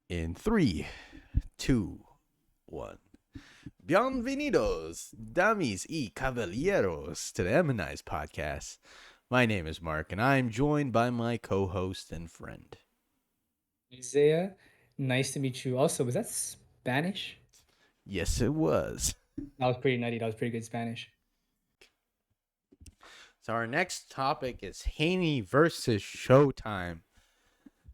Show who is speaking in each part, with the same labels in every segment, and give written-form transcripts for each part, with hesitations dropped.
Speaker 1: In three, two, one. Bienvenidos, damis y caballeros, to the Eminize podcast. My name is Mark, and I'm joined by my co-host and friend.
Speaker 2: Isaiah, nice to meet you. Also, was that Spanish?
Speaker 1: Yes, it was.
Speaker 2: That was pretty nutty. That was pretty good Spanish.
Speaker 1: So our next topic is Haney versus Showtime.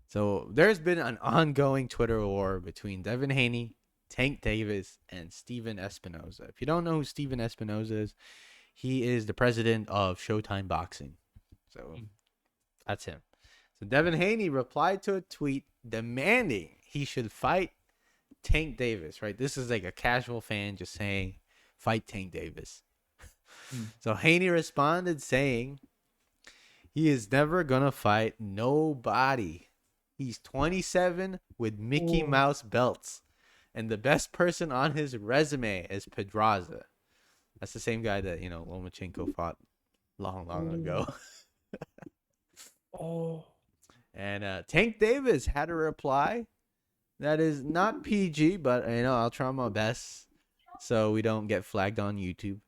Speaker 1: So there's been an ongoing Twitter war between Devin Haney, Tank Davis, and Steven Espinoza. If you don't know who Steven Espinoza is, he is the president of Showtime Boxing. So
Speaker 2: Mm.
Speaker 1: that's him. So Devin Haney replied to a tweet demanding he should fight Tank Davis, right? This is like a casual fan just saying, fight Tank Davis.
Speaker 2: Mm.
Speaker 1: So Haney responded saying he is never going to fight nobody. He's 27 with Mickey
Speaker 2: Oh.
Speaker 1: Mouse belts. And the best person on his resume is Pedraza. That's the same guy that, Lomachenko fought long
Speaker 2: Oh.
Speaker 1: ago.
Speaker 2: Oh.
Speaker 1: And Tank Davis had a reply that is not PG, but I'll try my best so we don't get flagged on YouTube.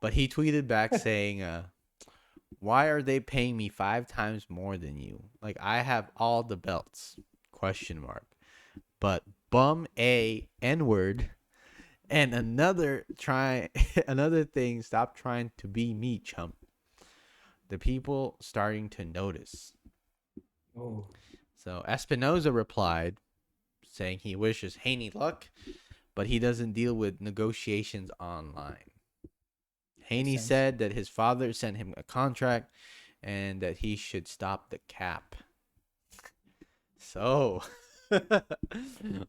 Speaker 1: But he tweeted back saying, "Why are they paying me 5 times more than you? Like I have all the belts?" Question mark. But bum a n word and another thing. Stop trying to be me, chump. The people starting to notice.
Speaker 2: Oh.
Speaker 1: So Espinoza replied, saying he wishes Haney luck, but he doesn't deal with negotiations online.
Speaker 2: Makes
Speaker 1: Haney
Speaker 2: sense.
Speaker 1: said that his father sent him a contract and that he should stop the cap. So,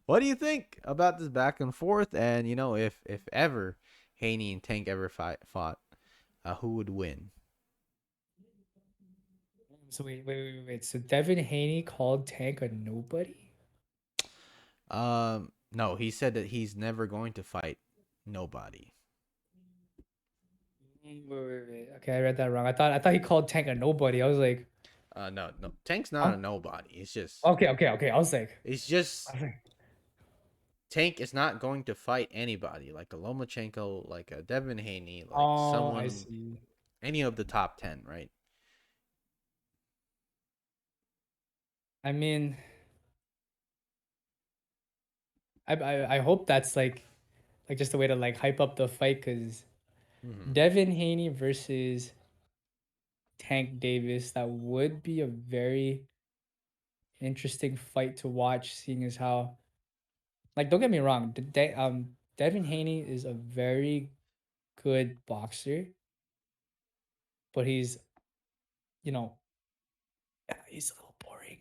Speaker 1: what do you think about this back and forth? And if ever Haney and Tank ever fought, who would win?
Speaker 2: So wait. So Devin Haney called Tank a nobody?
Speaker 1: No, he said that he's never going to fight nobody.
Speaker 2: Wait. Okay, I read that wrong. I thought he called Tank a nobody. I was like,
Speaker 1: No, Tank's not
Speaker 2: huh?
Speaker 1: a nobody. It's just,
Speaker 2: Okay.
Speaker 1: it's
Speaker 2: I
Speaker 1: just
Speaker 2: was like,
Speaker 1: Tank is not going to fight anybody like a Lomachenko, like a Devin Haney, like
Speaker 2: oh, I
Speaker 1: someone,
Speaker 2: see.
Speaker 1: any of the top 10, right?
Speaker 2: I mean, I hope that's like just a way to like hype up the fight because
Speaker 1: Mm-hmm.
Speaker 2: Devin Haney versus Tank Davis, that would be a very interesting fight to watch, seeing as how, like, don't get me wrong, Devin Haney is a very good boxer, but you know, he's a little boring.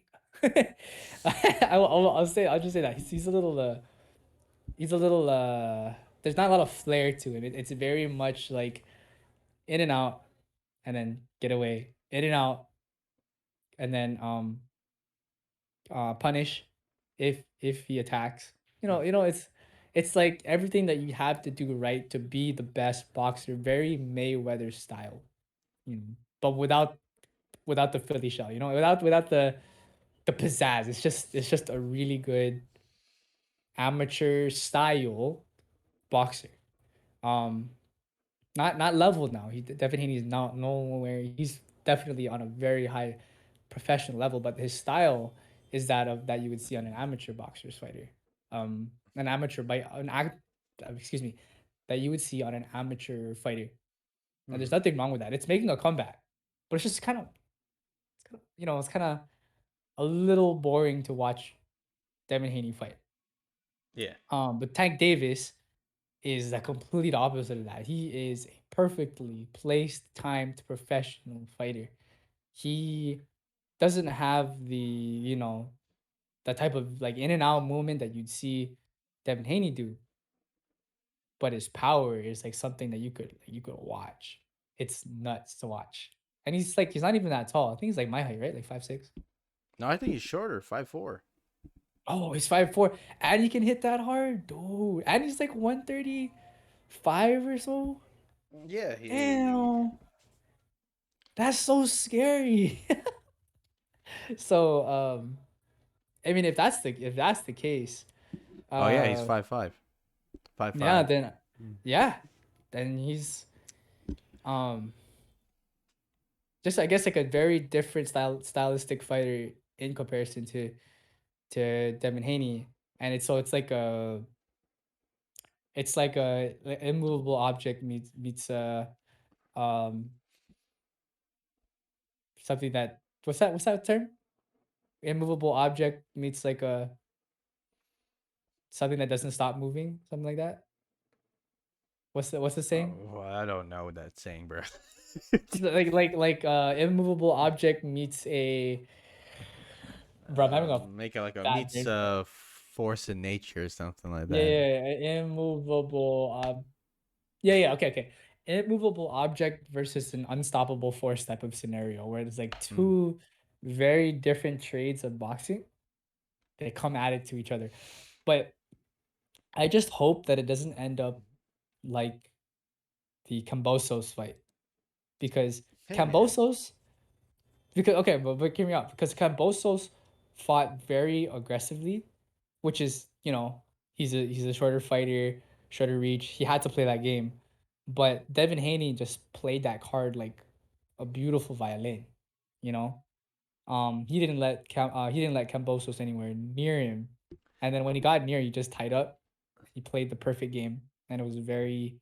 Speaker 2: I'll just say that he's a little there's not a lot of flair to it. It's very much like in and out, and then get away, in and out, and then punish if he attacks. It's like everything that you have to do right to be the best boxer, very Mayweather style, but without the Philly shell, without the pizzazz. It's just a really good amateur style boxer. Um, not leveled now. He definitely is not nowhere. He's definitely on a very high professional level, but his style is that you would see on an amateur boxer's fighter. An amateur by an act, excuse me, that you would see on an amateur fighter. And there's
Speaker 1: Mm-hmm.
Speaker 2: nothing wrong with that. It's making a comeback, but it's just it's kind of a little boring to watch Devin Haney fight.
Speaker 1: Yeah.
Speaker 2: But Tank Davis is the complete opposite of that. He is a perfectly placed, timed professional fighter. He doesn't have the type of like in and out movement that you'd see Devin Haney do, but his power is like something that you could watch. It's nuts to watch. And he's not even that tall. I think he's like my height, right? Like 5'6".
Speaker 1: No, I think he's shorter, 5'4".
Speaker 2: Oh, he's 5'4", and he can hit that hard, dude. And he's like 135 or so.
Speaker 1: Yeah, he.
Speaker 2: Damn, that's so scary. So I mean, if that's the case,
Speaker 1: Oh yeah, he's
Speaker 2: uh,
Speaker 1: 5'5", five
Speaker 2: yeah,
Speaker 1: five.
Speaker 2: then yeah, then he's um just I guess like a very different stylistic fighter in comparison to Devin Haney, and it's like a immovable object meets um something that what's that term? Immovable object meets like a something that doesn't stop moving, something like that. What's the saying?
Speaker 1: Oh, I don't know that saying, bro.
Speaker 2: Immovable object meets a bro. I'm having a
Speaker 1: Make it like a
Speaker 2: bad
Speaker 1: meets
Speaker 2: brain fart.
Speaker 1: force in nature or something like
Speaker 2: Yeah,
Speaker 1: that.
Speaker 2: yeah, yeah, immovable. Yeah, yeah. Okay, okay. Immovable object versus an unstoppable force type of scenario where it's like
Speaker 1: Mm.
Speaker 2: two very different trades of boxing. They come at it to each other, but I just hope that it doesn't end up like the Cambosos fight because
Speaker 1: Hey man.
Speaker 2: Cambosos because okay, but hear me out because Cambosos fought very aggressively, which is he's a shorter fighter, shorter reach. He had to play that game, but Devin Haney just played that card like a beautiful violin. You know, he didn't let Cambosos anywhere near him, and then when he got near, he just tied up. He played the perfect game, and it was very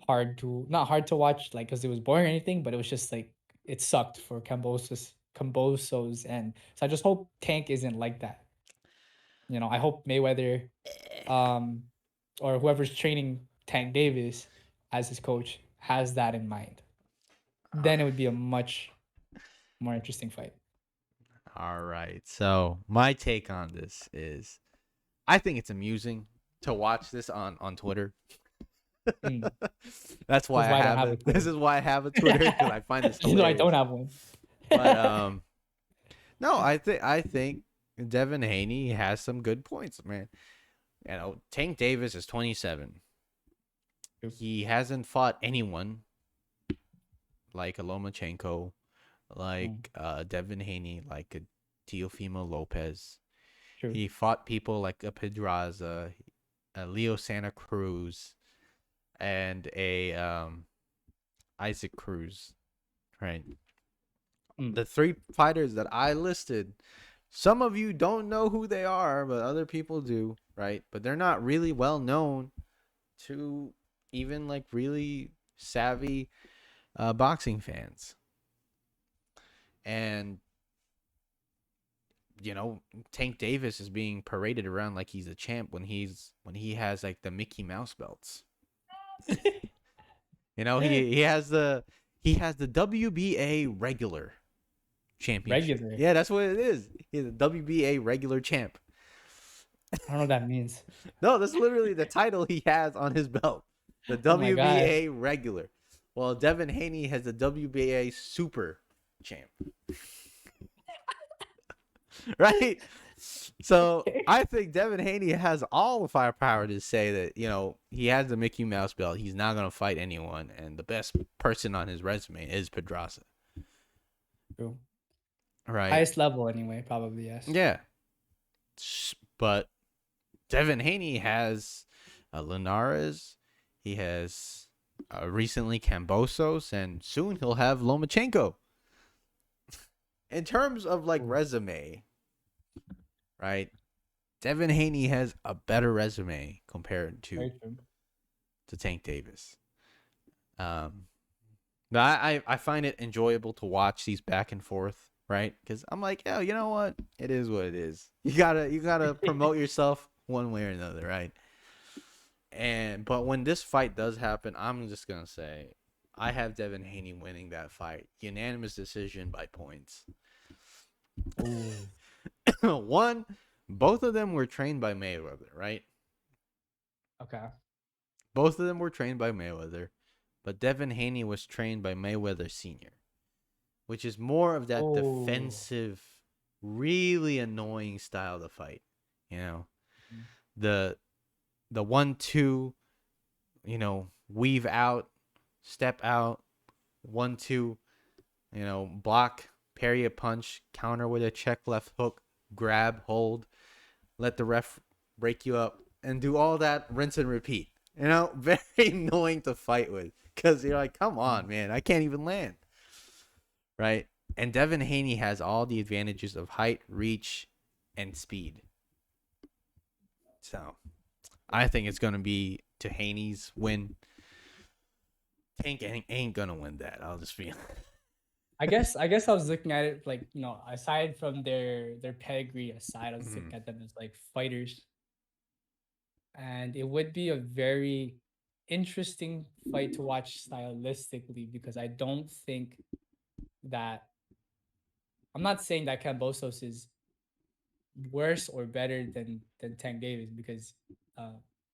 Speaker 2: hard to not hard to watch, like because it was boring or anything, but it was just like it sucked for Cambosos, and so I just hope Tank isn't like that. I hope Mayweather, um, or whoever's training Tank Davis as his coach has that in mind.
Speaker 1: Uh,
Speaker 2: Then it would be a much more interesting fight.
Speaker 1: all right. So my take on this is, I think it's amusing to watch this on Twitter.
Speaker 2: Mm.
Speaker 1: That's
Speaker 2: This is
Speaker 1: why I
Speaker 2: why I don't
Speaker 1: have
Speaker 2: have a
Speaker 1: it. This
Speaker 2: Twitter.
Speaker 1: is why I have a Twitter, because I find this
Speaker 2: This is why I don't
Speaker 1: hilarious.
Speaker 2: have one.
Speaker 1: But no, I think Devin Haney has some good points, man. Tank Davis is 27.
Speaker 2: True.
Speaker 1: He hasn't fought anyone like a Lomachenko,
Speaker 2: Mm.
Speaker 1: like Devin Haney, like a Teofimo Lopez.
Speaker 2: True.
Speaker 1: He fought people like a Pedraza, a Leo Santa Cruz, and a Isaac Cruz. Right.
Speaker 2: Mm.
Speaker 1: The three fighters that I listed, some of you don't know who they are, but other people do, right? But they're not really well known to even like really savvy boxing fans. And you know, Tank Davis is being paraded around like he's a champ when he has like the Mickey Mouse belts. He has the WBA regular championship.
Speaker 2: Regular.
Speaker 1: Yeah, that's what it is. He's a WBA regular champ.
Speaker 2: I don't know what that means.
Speaker 1: No, that's literally the title he has on his belt. The
Speaker 2: Oh my god.
Speaker 1: WBA regular. Well, Devin Haney has the WBA super champ. Right? So I think Devin Haney has all the firepower to say that, he has the Mickey Mouse belt. He's not going to fight anyone. And the best person on his resume is Pedraza.
Speaker 2: True.
Speaker 1: Right?
Speaker 2: Highest level anyway, probably yes.
Speaker 1: Yeah. But Devin Haney has Linares. He has recently Cambosos. And soon he'll have Lomachenko. In terms of like
Speaker 2: Ooh,
Speaker 1: resume, right? Devin Haney has a better resume compared
Speaker 2: very
Speaker 1: to
Speaker 2: true.
Speaker 1: Tank Davis. Um, but I find it enjoyable to watch these back and forth, right? Because I'm like, yeah, you know what? It is what it is. You gotta promote yourself one way or another, right? But when this fight does happen, I'm just gonna say I have Devin Haney winning that fight, unanimous decision by points.
Speaker 2: Ooh.
Speaker 1: One, both of them were trained by Mayweather, right?
Speaker 2: Okay.
Speaker 1: Both of them were trained by Mayweather, but Devin Haney was trained by Mayweather Sr., which is more of that
Speaker 2: Oh.
Speaker 1: defensive, really annoying style to fight. You know, the the 1-2, weave out, step out, 1-2, block, parry a punch, counter with a check left hook. grab, hold, let the ref break you up, and do all that rinse and repeat. You know, very annoying to fight with because you're like, come on, man, I can't even land. Right? And Devin Haney has all the advantages of height, reach, and speed. So I think it's going to be to Haney's win. Tank ain't going to win that. I'll just be.
Speaker 2: I guess I was looking at it like, aside from their pedigree aside, I was
Speaker 1: Mhm.
Speaker 2: looking at them as like fighters, and it would be a very interesting fight to watch stylistically because I don't think that I'm not saying that Cambosos is worse or better than Tank Davis because uh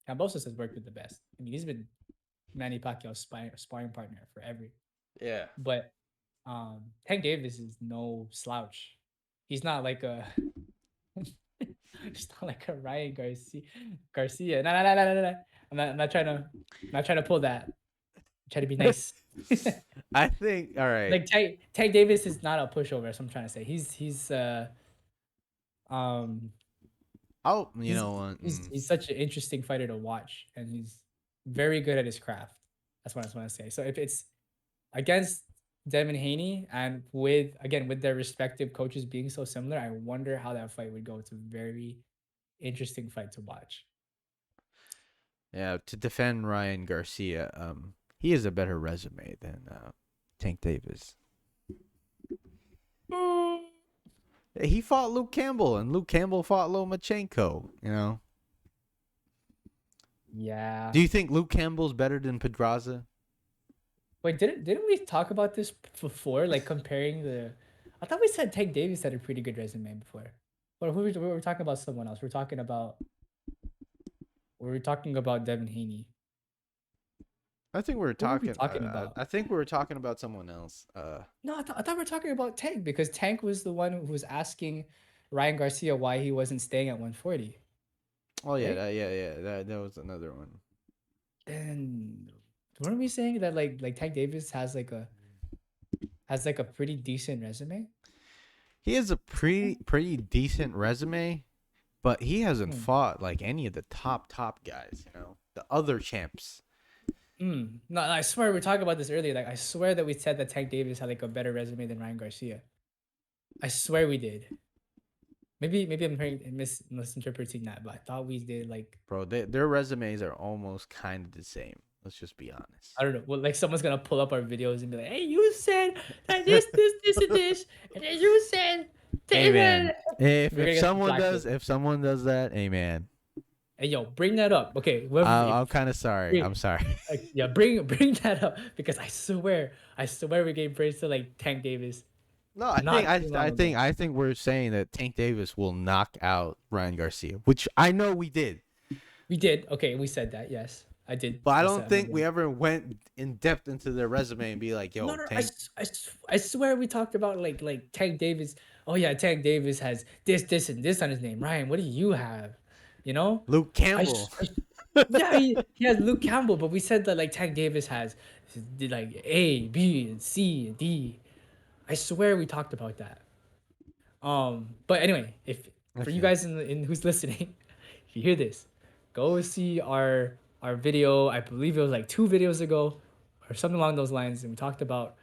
Speaker 2: Cambosos has worked with the best. I mean, he's been Manny Pacquiao's sparring partner forever.
Speaker 1: Yeah.
Speaker 2: But Tank Davis is no slouch. He's not like a he's not like a Ryan Garcia. No, no, no, no, no, no. I'm not trying to pull that. I'm trying to be nice.
Speaker 1: I think, all right.
Speaker 2: Like Tank Davis is not a pushover, that's what I'm trying to say. Um
Speaker 1: Oh, you
Speaker 2: he's
Speaker 1: know what?
Speaker 2: he's such an interesting fighter to watch, and he's very good at his craft. That's what I just want to say. So if it's against Devin Haney and with their respective coaches being so similar, I wonder how that fight would go. It's a very interesting fight to watch.
Speaker 1: Yeah, to defend Ryan Garcia, he has a better resume than Tank Davis. He fought Luke Campbell, and Luke Campbell fought Lomachenko. You know,
Speaker 2: Yeah.
Speaker 1: do you think Luke Campbell's better than Pedraza?
Speaker 2: Wait, didn't we talk about this before? Like comparing the, I thought we said Tank Davis had a pretty good resume before. But we were talking about someone else. We were talking about Devin Haney.
Speaker 1: I think we were
Speaker 2: Who were we
Speaker 1: talking.
Speaker 2: talking about?
Speaker 1: I think we were talking about someone else.
Speaker 2: No, I thought we were talking about Tank because Tank was the one who was asking Ryan Garcia why he wasn't staying at 140,
Speaker 1: Oh yeah,
Speaker 2: right?
Speaker 1: that was another one.
Speaker 2: And weren't we saying that like Tank Davis has like a pretty decent resume?
Speaker 1: He has a pretty decent resume, but he hasn't
Speaker 2: Hmm.
Speaker 1: fought like any of the top guys. You know, the other champs.
Speaker 2: No, I swear we were talking about this earlier. Like I swear that we said that Tank Davis had like a better resume than Ryan Garcia. I swear we did. Maybe I'm misinterpreting that, but I thought we did. Like
Speaker 1: Bro, their resumes are almost kind of the same. Let's just be
Speaker 2: I
Speaker 1: honest.
Speaker 2: don't know. Well, like someone's gonna pull up our videos and be like, "Hey, you said that this, and this, and then you said
Speaker 1: Hey
Speaker 2: that."
Speaker 1: man, if
Speaker 2: We're
Speaker 1: if
Speaker 2: gonna get
Speaker 1: someone
Speaker 2: blackmailed.
Speaker 1: does that, hey man,
Speaker 2: Hey, yo, bring that up. Okay, whoever,
Speaker 1: I'm kind of sorry. I'm sorry.
Speaker 2: yeah, bring that up because I swear we gave praise to like Tank Davis
Speaker 1: No, I think
Speaker 2: not too long ago.
Speaker 1: I think we're saying that Tank Davis will knock out Ryan Garcia, which I know we did,
Speaker 2: We did. Okay, we said that. Yes, I did.
Speaker 1: but I
Speaker 2: I
Speaker 1: don't
Speaker 2: said.
Speaker 1: think we ever went in depth into their resume and be like,
Speaker 2: No,
Speaker 1: "Yo,
Speaker 2: no,
Speaker 1: Tank,
Speaker 2: I swear we talked about like Tank Davis. Oh yeah, Tank Davis has this, and this on his name. Ryan, what do you have? You know,
Speaker 1: Luke
Speaker 2: I,
Speaker 1: Campbell."
Speaker 2: s- I s- yeah, he has Luke Campbell, but we said that like Tank Davis has like A, B, and C, and D. I swear we talked about that. But anyway, if for you
Speaker 1: Okay.
Speaker 2: guys in who's listening, if you hear this, go see our video. I believe it was like 2 videos ago, or something along those lines, and we talked about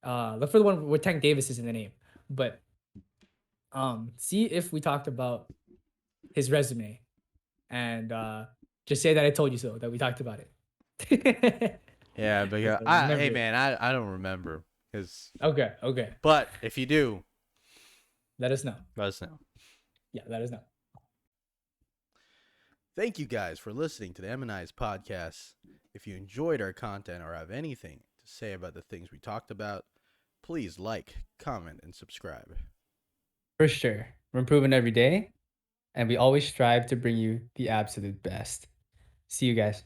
Speaker 2: look for the one where Tank Davis is in the name. But see if we talked about his resume and just say that I told you so, that we talked about it.
Speaker 1: Yeah, but
Speaker 2: Because I remember
Speaker 1: hey
Speaker 2: it.
Speaker 1: man, I don't remember because,
Speaker 2: Okay, okay.
Speaker 1: but if you do,
Speaker 2: Let us know.
Speaker 1: let us know.
Speaker 2: Yeah, let us know.
Speaker 1: Thank you guys for listening to the M&I's podcast. If you enjoyed our content or have anything to say about the things we talked about, please like, comment, and subscribe.
Speaker 2: For sure. We're improving every day, and we always strive to bring you the absolute best. See you guys.